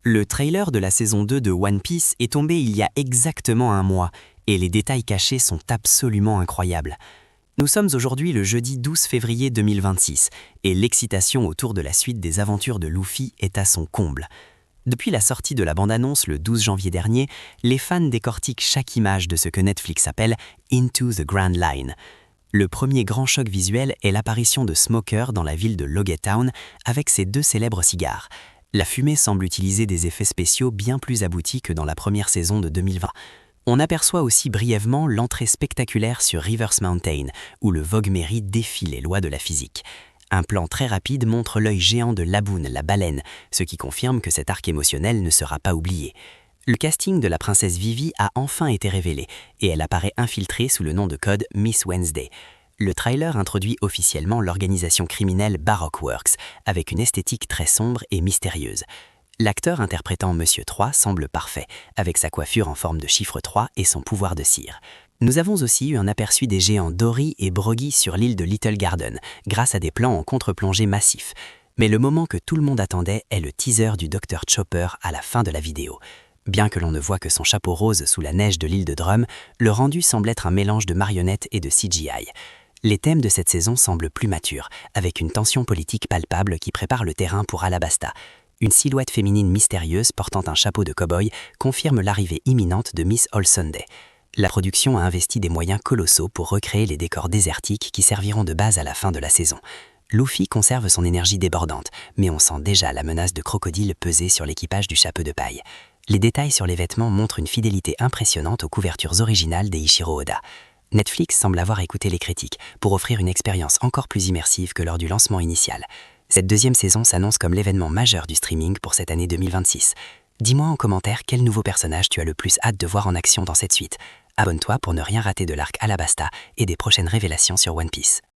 Le trailer de la saison 2 de One Piece est tombé il y a exactement un mois, et les détails cachés sont absolument incroyables. Nous sommes aujourd'hui le jeudi 12 février 2026, et l'excitation autour de la suite des aventures de Luffy est à son comble. Depuis la sortie de la bande-annonce le 12 janvier dernier, les fans décortiquent chaque image de ce que Netflix appelle « Into the Grand Line ». Le premier grand choc visuel est l'apparition de Smoker dans la ville de Logetown avec ses deux célèbres cigares. La fumée semble utiliser des effets spéciaux bien plus aboutis que dans la première saison de 2020. On aperçoit aussi brièvement l'entrée spectaculaire sur Rivers Mountain, où le Vogue Mary défie les lois de la physique. Un plan très rapide montre l'œil géant de Laboon, la baleine, ce qui confirme que cet arc émotionnel ne sera pas oublié. Le casting de la princesse Vivi a enfin été révélé, et elle apparaît infiltrée sous le nom de code Miss Wednesday. Le trailer introduit officiellement l'organisation criminelle Baroque Works, avec une esthétique très sombre et mystérieuse. L'acteur interprétant Monsieur 3 semble parfait, avec sa coiffure en forme de chiffre 3 et son pouvoir de cire. Nous avons aussi eu un aperçu des géants Dory et Broggy sur l'île de Little Garden, grâce à des plans en contre-plongée massifs. Mais le moment que tout le monde attendait est le teaser du Dr Chopper à la fin de la vidéo. Bien que l'on ne voit que son chapeau rose sous la neige de l'île de Drum, le rendu semble être un mélange de marionnettes et de CGI. Les thèmes de cette saison semblent plus matures, avec une tension politique palpable qui prépare le terrain pour Alabasta. Une silhouette féminine mystérieuse portant un chapeau de cow-boy confirme l'arrivée imminente de Miss All Sunday. La production a investi des moyens colossaux pour recréer les décors désertiques qui serviront de base à la fin de la saison. Luffy conserve son énergie débordante, mais on sent déjà la menace de crocodile peser sur l'équipage du chapeau de paille. Les détails sur les vêtements montrent une fidélité impressionnante aux couvertures originales d'Eiichiro Oda. Netflix semble avoir écouté les critiques pour offrir une expérience encore plus immersive que lors du lancement initial. Cette deuxième saison s'annonce comme l'événement majeur du streaming pour cette année 2026. Dis-moi en commentaire quel nouveau personnage tu as le plus hâte de voir en action dans cette suite. Abonne-toi pour ne rien rater de l'arc Alabasta et des prochaines révélations sur One Piece.